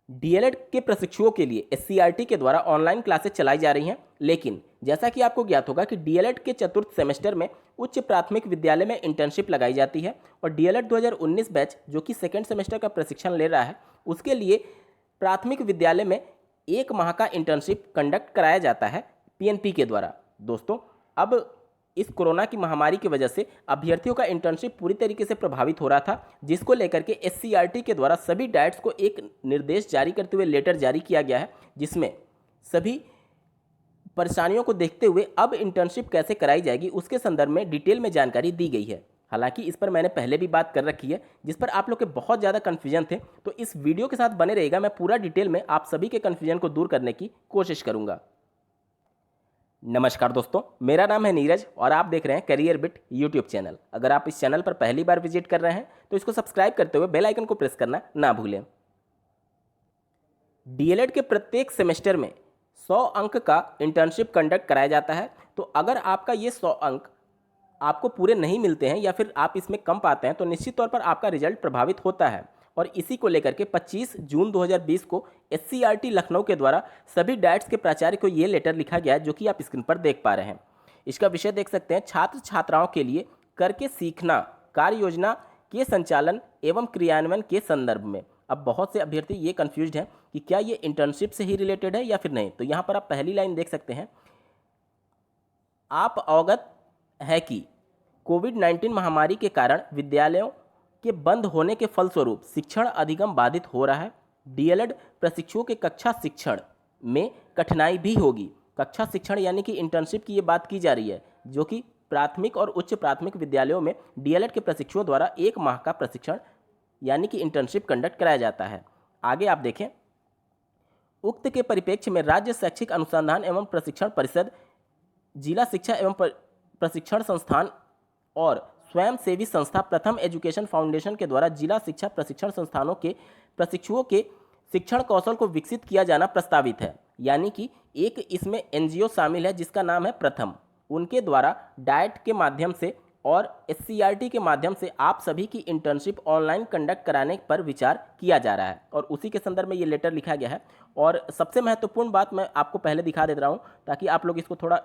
DElEd के प्रशिक्षुओं के लिए एससीईआरटी के द्वारा ऑनलाइन क्लासेस चलाई जा रही हैं, लेकिन जैसा कि आपको ज्ञात होगा कि डीएलएड के चतुर्थ सेमेस्टर में उच्च प्राथमिक विद्यालय में इंटर्नशिप लगाई जाती है और डीएलएड 2019 बैच जो कि सेकेंड सेमेस्टर का प्रशिक्षण ले रहा है उसके लिए प्राथमिक विद्यालय में 1 माह का इंटर्नशिप कंडक्ट कराया जाता है पीएनपी के द्वारा। दोस्तों, अब इस कोरोना की महामारी की वजह से अभ्यर्थियों का इंटर्नशिप पूरी तरीके से प्रभावित हो रहा था, जिसको लेकर के एससीईआरटी के द्वारा सभी डाइट्स को एक निर्देश जारी करते हुए लेटर जारी किया गया है, जिसमें सभी परेशानियों को देखते हुए अब इंटर्नशिप कैसे कराई जाएगी उसके संदर्भ में डिटेल में जानकारी दी गई है। हालांकि इस पर मैंने पहले भी बात कर रखी है, जिस पर आप लोग के बहुत ज़्यादा कन्फ्यूजन थे, तो इस वीडियो के साथ बने रहेगा। मैं पूरा डिटेल में आप सभी के कन्फ्यूजन को दूर करने की कोशिश करूँगा। नमस्कार दोस्तों, मेरा नाम है नीरज और आप देख रहे हैं करियर बिट यूट्यूब चैनल। अगर आप इस चैनल पर पहली बार विजिट कर रहे हैं तो इसको सब्सक्राइब करते हुए बेल आइकन को प्रेस करना ना भूलें। डीएलएड के प्रत्येक सेमेस्टर में 100 अंक का इंटर्नशिप कंडक्ट कराया जाता है। तो अगर आपका ये 100 अंक आपको पूरे नहीं मिलते हैं या फिर आप इसमें कम पाते हैं तो निश्चित तौर पर आपका रिजल्ट प्रभावित होता है। और इसी को लेकर के 25 जून 2020 को एससीईआरटी लखनऊ के द्वारा सभी डाइट्स के प्राचार्य को ये लेटर लिखा गया है, जो कि आप स्क्रीन पर देख पा रहे हैं। इसका विषय देख सकते हैं, छात्र छात्राओं के लिए करके सीखना कार्य योजना के संचालन एवं क्रियान्वयन के संदर्भ में। अब बहुत से अभ्यर्थी ये कन्फ्यूज्ड हैं कि क्या ये इंटर्नशिप से ही रिलेटेड है या फिर नहीं। तो यहाँ पर आप पहली लाइन देख सकते हैं, आप अवगत है कि कोविड-19 महामारी के कारण विद्यालयों के बंद होने के फलस्वरूप शिक्षण अधिगम बाधित हो रहा है। डीएलएड प्रशिक्षुओं के कक्षा शिक्षण में कठिनाई भी होगी। कक्षा शिक्षण यानी कि इंटर्नशिप की ये बात की जा रही है, जो कि प्राथमिक और उच्च प्राथमिक विद्यालयों में डीएलएड के प्रशिक्षुओं द्वारा 1 माह का प्रशिक्षण यानी कि इंटर्नशिप कंडक्ट कराया जाता है। आगे आप देखें, उक्त के परिप्रेक्ष्य में राज्य शैक्षिक अनुसंधान एवं प्रशिक्षण परिषद, जिला शिक्षा एवं प्रशिक्षण संस्थान और स्वयं सेवी संस्था प्रथम एजुकेशन फाउंडेशन के द्वारा जिला शिक्षा प्रशिक्षण संस्थानों के प्रशिक्षुओं के शिक्षण कौशल को विकसित किया जाना प्रस्तावित है। यानी कि एक इसमें एनजीओ शामिल है जिसका नाम है प्रथम। उनके द्वारा डाइट के माध्यम से और एससीईआरटी के माध्यम से आप सभी की इंटर्नशिप ऑनलाइन कंडक्ट कराने पर विचार किया जा रहा है और उसी के संदर्भ में ये लेटर लिखा गया है। और सबसे महत्वपूर्ण बात मैं आपको पहले दिखा दे रहा हूँ ताकि आप लोग इसको थोड़ा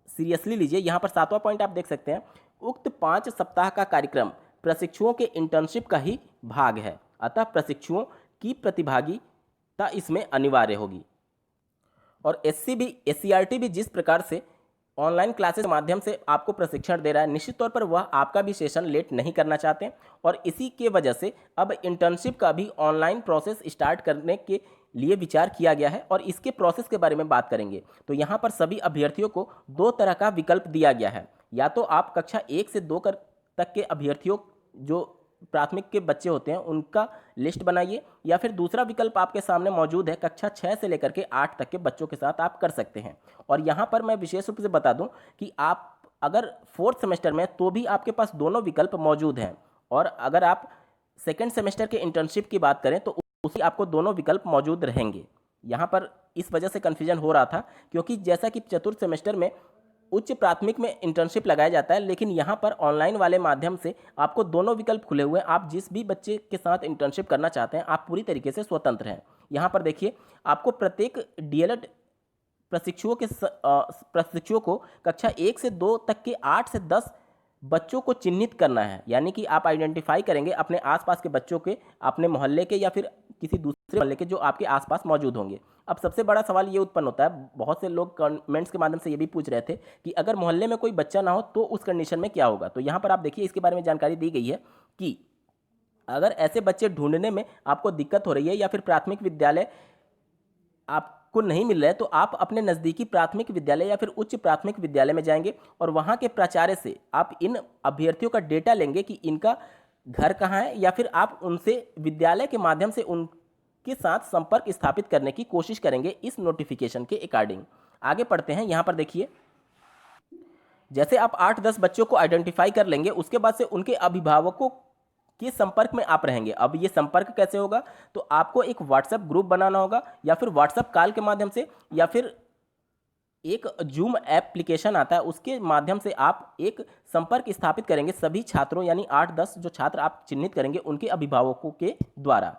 सीरियसली लीजिए। यहाँ पर 7वां पॉइंट आप देख सकते हैं, उक्त 5 सप्ताह का कार्यक्रम प्रशिक्षुओं के इंटर्नशिप का ही भाग है, अतः प्रशिक्षुओं की प्रतिभागिता इसमें अनिवार्य होगी। और एससीईआरटी भी जिस प्रकार से ऑनलाइन क्लासेस के माध्यम से आपको प्रशिक्षण दे रहा है, निश्चित तौर पर वह आपका भी सेशन लेट नहीं करना चाहते हैं और इसी के वजह से अब इंटर्नशिप का भी ऑनलाइन प्रोसेस स्टार्ट करने के लिए विचार किया गया है और इसके प्रोसेस के बारे में बात करेंगे। तो यहाँ पर सभी अभ्यर्थियों को 2 तरह का विकल्प दिया गया है। या तो आप कक्षा 1 से 2 तक के अभ्यर्थियों जो प्राथमिक के बच्चे होते हैं उनका लिस्ट बनाइए, या फिर दूसरा विकल्प आपके सामने मौजूद है, कक्षा 6 से लेकर के 8 तक के बच्चों के साथ आप कर सकते हैं। और यहाँ पर मैं विशेष रूप से बता दूं कि आप अगर 4th सेमेस्टर में तो भी आपके पास दोनों विकल्प मौजूद हैं, और अगर आप सेकेंड सेमेस्टर के इंटर्नशिप की बात करें तो उसी आपको दोनों विकल्प मौजूद रहेंगे। यहाँ पर इस वजह से कन्फ्यूजन हो रहा था क्योंकि जैसा कि चतुर्थ सेमेस्टर में उच्च प्राथमिक में इंटर्नशिप लगाया जाता है, लेकिन यहाँ पर ऑनलाइन वाले माध्यम से आपको दोनों विकल्प खुले हुए हैं। आप जिस भी बच्चे के साथ इंटर्नशिप करना चाहते हैं आप पूरी तरीके से स्वतंत्र हैं। यहाँ पर देखिए, आपको प्रत्येक डीएलएड प्रशिक्षुओं को कक्षा 1 से 2 तक के 8 से 10 बच्चों को चिन्हित करना है। यानी कि आप आइडेंटिफाई करेंगे अपने आसपास के बच्चों के, अपने मोहल्ले के या फिर किसी दूसरे मोहल्ले के जो आपके आसपास मौजूद होंगे। अब सबसे बड़ा सवाल ये उत्पन्न होता है, बहुत से लोग कमेंट्स के माध्यम से ये भी पूछ रहे थे कि अगर मोहल्ले में कोई बच्चा ना हो तो उस कंडीशन में क्या होगा। तो यहाँ पर आप देखिए, इसके बारे में जानकारी दी गई है कि अगर ऐसे बच्चे ढूंढने में आपको दिक्कत हो रही है या फिर प्राथमिक विद्यालय आपको नहीं मिल रहा है तो आप अपने नज़दीकी प्राथमिक विद्यालय या फिर उच्च प्राथमिक विद्यालय में जाएंगे और वहाँ के प्राचार्य से आप इन अभ्यर्थियों का डेटा लेंगे कि इनका घर कहाँ है, या फिर आप उनसे विद्यालय के माध्यम से उनके साथ संपर्क स्थापित करने की कोशिश करेंगे इस नोटिफिकेशन के अकॉर्डिंग। आगे पढ़ते हैं। यहाँ पर देखिए, जैसे आप 8-10 बच्चों को आइडेंटिफाई कर लेंगे, उसके बाद से उनके अभिभावकों के संपर्क में आप रहेंगे। अब ये संपर्क कैसे होगा, तो आपको एक व्हाट्सएप ग्रुप बनाना होगा या फिर व्हाट्सएप कॉल के माध्यम से, या फिर एक जूम एप्लीकेशन आता है उसके माध्यम से आप एक संपर्क स्थापित करेंगे सभी छात्रों, यानी 8-10 जो छात्र आप चिन्हित करेंगे उनके अभिभावकों के द्वारा।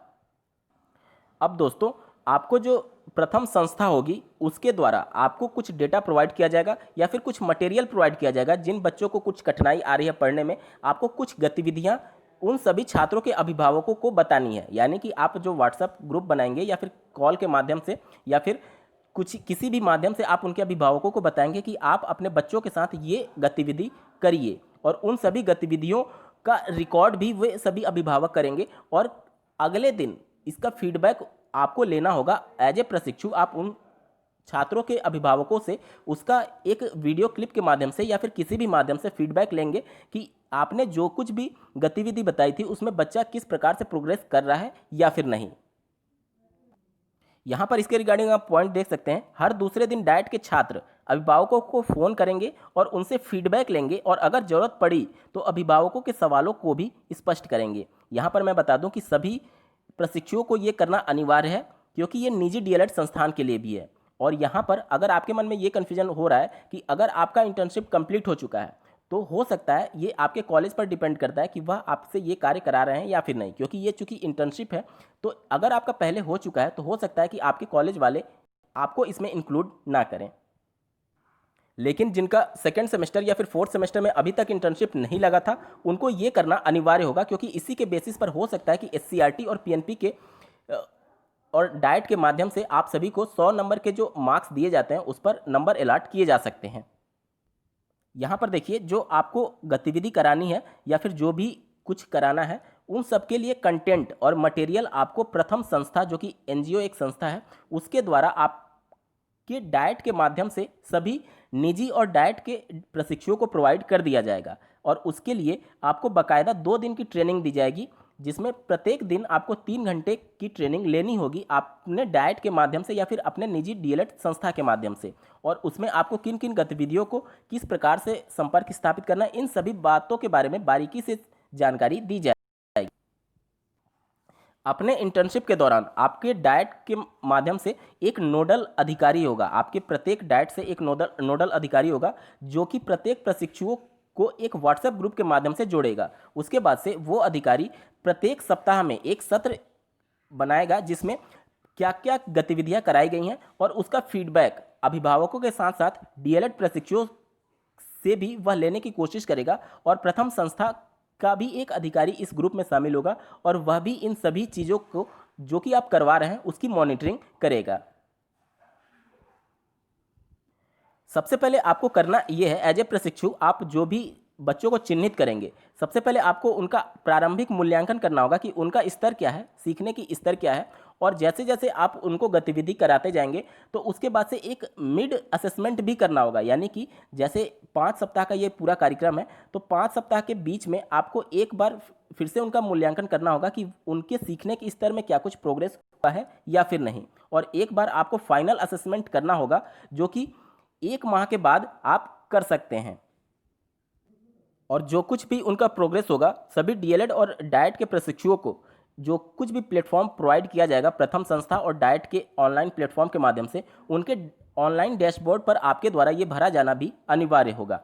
अब दोस्तों, आपको जो प्रथम संस्था होगी उसके द्वारा आपको कुछ डेटा प्रोवाइड किया जाएगा या फिर कुछ मटेरियल प्रोवाइड किया जाएगा। जिन बच्चों को कुछ कठिनाई आ रही है पढ़ने में, आपको कुछ गतिविधियां उन सभी छात्रों के अभिभावकों को बतानी है। यानी कि आप जो व्हाट्सएप ग्रुप बनाएंगे या फिर कॉल के माध्यम से या फिर कुछ किसी भी माध्यम से आप उनके अभिभावकों को बताएंगे कि आप अपने बच्चों के साथ ये गतिविधि करिए, और उन सभी गतिविधियों का रिकॉर्ड भी वे सभी अभिभावक करेंगे, और अगले दिन इसका फीडबैक आपको लेना होगा। एज ए प्रशिक्षु आप उन छात्रों के अभिभावकों से उसका एक वीडियो क्लिप के माध्यम से या फिर किसी भी माध्यम से फीडबैक लेंगे कि आपने जो कुछ भी गतिविधि बताई थी उसमें बच्चा किस प्रकार से प्रोग्रेस कर रहा है या फिर नहीं। यहाँ पर इसके रिगार्डिंग आप पॉइंट देख सकते हैं। हर दूसरे दिन डाइट के छात्र अभिभावकों को फ़ोन करेंगे और उनसे फीडबैक लेंगे, और अगर ज़रूरत पड़ी तो अभिभावकों के सवालों को भी स्पष्ट करेंगे। यहाँ पर मैं बता दूं कि सभी प्रशिक्षुओं को ये करना अनिवार्य है, क्योंकि ये निजी डीएलएड संस्थान के लिए भी है। और यहाँ पर अगर आपके मन में ये कन्फ्यूजन हो रहा है कि अगर आपका इंटर्नशिप कंप्लीट हो चुका है, तो हो सकता है ये आपके कॉलेज पर डिपेंड करता है कि वह आपसे ये कार्य करा रहे हैं या फिर नहीं, क्योंकि ये चूंकि इंटर्नशिप है। तो अगर आपका पहले हो चुका है तो हो सकता है कि आपके कॉलेज वाले आपको इसमें इंक्लूड ना करें। लेकिन जिनका सेकेंड सेमेस्टर या फिर फोर्थ सेमेस्टर में अभी तक इंटर्नशिप नहीं लगा था, उनको ये करना अनिवार्य होगा, क्योंकि इसी के बेसिस पर हो सकता है कि एससीईआरटी और पीएनपी के और डाइट के माध्यम से आप सभी को 100 नंबर के जो मार्क्स दिए जाते हैं उस पर नंबर अलॉट किए जा सकते हैं। यहाँ पर देखिए, जो आपको गतिविधि करानी है या फिर जो भी कुछ कराना है, उन सब के लिए कंटेंट और मटेरियल आपको प्रथम संस्था, जो कि एनजीओ एक संस्था है, उसके द्वारा आपके डाइट के माध्यम से सभी निजी और डाइट के प्रशिक्षुओं को प्रोवाइड कर दिया जाएगा। और उसके लिए आपको बाकायदा 2 दिन की ट्रेनिंग दी जाएगी, जिसमें प्रत्येक दिन आपको 3 घंटे की ट्रेनिंग लेनी होगी अपने डाइट के माध्यम से या फिर अपने निजी डीएलएड संस्था के माध्यम से। और उसमें आपको किन किन गतिविधियों को किस प्रकार से संपर्क स्थापित करना है, इन सभी बातों के बारे में बारीकी से जानकारी दी जाएगी। अपने इंटर्नशिप के दौरान आपके डाइट के माध्यम से एक नोडल अधिकारी होगा। आपके प्रत्येक डाइट से एक नोडल अधिकारी होगा, जो कि प्रत्येक प्रशिक्षुओं को एक व्हाट्सएप ग्रुप के माध्यम से जोड़ेगा। उसके बाद से वो अधिकारी प्रत्येक सप्ताह में एक सत्र बनाएगा, जिसमें क्या क्या गतिविधियां कराई गई हैं और उसका फीडबैक अभिभावकों के साथ साथ डीएलएड प्रशिक्षुओं से भी वह लेने की कोशिश करेगा। और प्रथम संस्था का भी एक अधिकारी इस ग्रुप में शामिल होगा, और वह भी इन सभी चीज़ों को जो कि आप करवा रहे हैं उसकी मॉनिटरिंग करेगा। सबसे पहले आपको करना यह है, एज ए प्रशिक्षु आप जो भी बच्चों को चिन्हित करेंगे, सबसे पहले आपको उनका प्रारंभिक मूल्यांकन करना होगा कि उनका स्तर क्या है, सीखने की स्तर क्या है। और जैसे जैसे आप उनको गतिविधि कराते जाएंगे तो उसके बाद से एक मिड असेसमेंट भी करना होगा। यानी कि जैसे 5 सप्ताह का ये पूरा कार्यक्रम है, तो 5 सप्ताह के बीच में आपको एक बार फिर से उनका मूल्यांकन करना होगा कि उनके सीखने के स्तर में क्या कुछ प्रोग्रेस हुआ है या फिर नहीं। और एक बार आपको फाइनल असेसमेंट करना होगा, जो कि 1 माह के बाद आप कर सकते हैं। और जो कुछ भी उनका प्रोग्रेस होगा, सभी डीएलएड और डाइट के प्रशिक्षुओं को जो कुछ भी प्लेटफॉर्म प्रोवाइड किया जाएगा प्रथम संस्था और डाइट के ऑनलाइन प्लेटफॉर्म के माध्यम से, उनके ऑनलाइन डैशबोर्ड पर आपके द्वारा ये भरा जाना भी अनिवार्य होगा।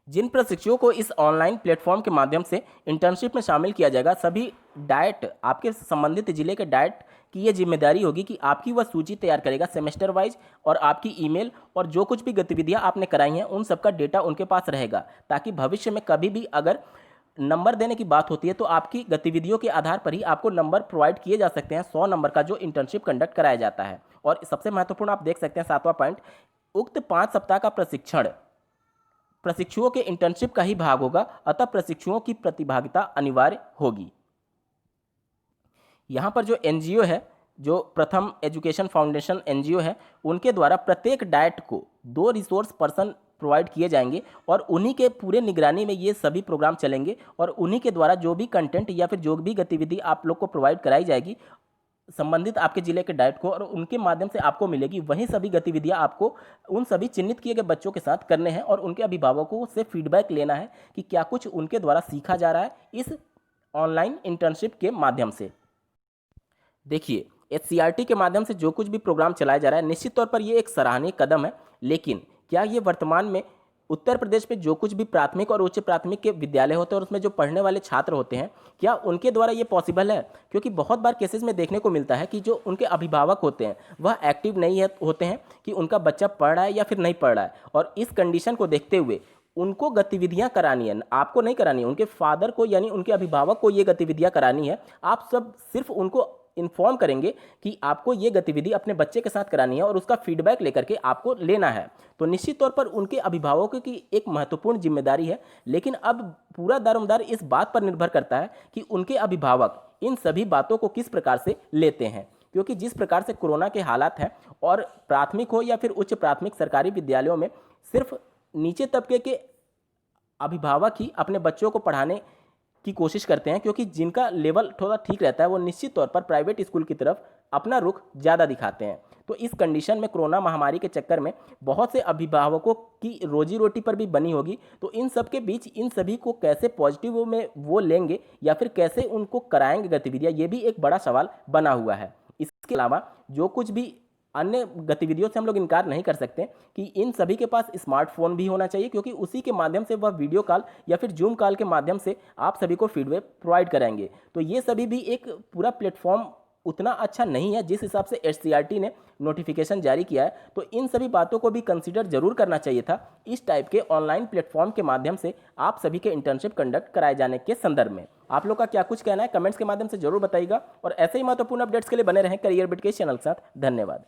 जिन प्रशिक्षुओं को इस ऑनलाइन प्लेटफॉर्म के माध्यम से इंटर्नशिप में शामिल किया जाएगा, सभी डाइट आपके संबंधित जिले के डाइट की ये जिम्मेदारी होगी कि आपकी वह सूची तैयार करेगा सेमेस्टर वाइज, और आपकी ईमेल और जो कुछ भी गतिविधियां आपने कराई हैं उन सबका डेटा उनके पास रहेगा, ताकि भविष्य में कभी भी अगर नंबर देने की बात होती है तो आपकी गतिविधियों के आधार पर ही आपको नंबर प्रोवाइड किए जा सकते हैं 100 नंबर का जो इंटर्नशिप कंडक्ट कराया जाता है। और सबसे महत्वपूर्ण आप देख सकते हैं 7वां पॉइंट, उक्त 5 सप्ताह का प्रशिक्षण प्रशिक्षुओं के इंटर्नशिप का ही भाग होगा, अतः प्रशिक्षुओं की प्रतिभागिता अनिवार्य होगी। यहाँ पर जो एनजीओ है, जो प्रथम एजुकेशन फाउंडेशन एनजीओ है, उनके द्वारा प्रत्येक डाइट को 2 रिसोर्स पर्सन प्रोवाइड किए जाएंगे, और उन्हीं के पूरे निगरानी में ये सभी प्रोग्राम चलेंगे, और उन्हीं के द्वारा जो भी कंटेंट या फिर जो भी गतिविधि आप लोग को प्रोवाइड कराई जाएगी संबंधित आपके जिले के डाइट को, और उनके माध्यम से आपको मिलेगी, वही सभी गतिविधियां आपको उन सभी चिन्हित किए गए बच्चों के साथ करने हैं, और उनके अभिभावकों से फीडबैक लेना है कि क्या कुछ उनके द्वारा सीखा जा रहा है इस ऑनलाइन इंटर्नशिप के माध्यम से। देखिए, एचसीईआरटी के माध्यम से जो कुछ भी प्रोग्राम चलाया जा रहा है, निश्चित तौर पर ये एक सराहनीय कदम है, लेकिन क्या ये वर्तमान में उत्तर प्रदेश में जो कुछ भी प्राथमिक और उच्च प्राथमिक के विद्यालय होते हैं और उसमें जो पढ़ने वाले छात्र होते हैं, क्या उनके द्वारा ये पॉसिबल है? क्योंकि बहुत बार केसेस में देखने को मिलता है कि जो उनके अभिभावक होते हैं वह एक्टिव नहीं है होते हैं कि उनका बच्चा पढ़ रहा है या फिर नहीं पढ़ रहा है, और इस कंडीशन को देखते हुए उनको गतिविधियां करानी है, आपको नहीं करानी है, उनके फादर को यानी उनके अभिभावक को ये गतिविधियां करानी है। आप सब सिर्फ उनको इन्फॉर्म करेंगे कि आपको ये गतिविधि अपने बच्चे के साथ करानी है और उसका फीडबैक लेकर के आपको लेना है। तो निश्चित तौर पर उनके अभिभावकों की एक महत्वपूर्ण जिम्मेदारी है, लेकिन अब पूरा दारोमदार इस बात पर निर्भर करता है कि उनके अभिभावक इन सभी बातों को किस प्रकार से लेते हैं। क्योंकि जिस प्रकार से कोरोना के हालात हैं और प्राथमिक हो या फिर उच्च प्राथमिक सरकारी विद्यालयों में सिर्फ नीचे तबके के अभिभावक ही अपने बच्चों को पढ़ाने की कोशिश करते हैं, क्योंकि जिनका लेवल थोड़ा ठीक रहता है वो निश्चित तौर पर प्राइवेट स्कूल की तरफ अपना रुख ज़्यादा दिखाते हैं। तो इस कंडीशन में कोरोना महामारी के चक्कर में बहुत से अभिभावकों की रोजी रोटी पर भी बनी होगी। तो इन सब के बीच इन सभी को कैसे पॉजिटिव में वो लेंगे या फिर कैसे उनको कराएंगे गतिविधियाँ, ये भी एक बड़ा सवाल बना हुआ है। इसके अलावा जो कुछ भी अन्य गतिविधियों से हम लोग इनकार नहीं कर सकते कि इन सभी के पास स्मार्टफोन भी होना चाहिए, क्योंकि उसी के माध्यम से वह वीडियो कॉल या फिर जूम कॉल के माध्यम से आप सभी को फीडबैक प्रोवाइड कराएंगे। तो ये सभी भी एक पूरा प्लेटफॉर्म उतना अच्छा नहीं है जिस हिसाब से एससीईआरटी ने नोटिफिकेशन जारी किया है। तो इन सभी बातों को भी कंसीडर जरूर करना चाहिए था इस टाइप के ऑनलाइन प्लेटफॉर्म के माध्यम से आप सभी के इंटर्नशिप कंडक्ट कराए जाने के संदर्भ में। आप लोग का क्या कुछ कहना है कमेंट्स के माध्यम से जरूर बताइएगा, और ऐसे ही महत्वपूर्ण अपडेट्स के लिए बने रहें करियर बिट के चैनल के साथ। धन्यवाद।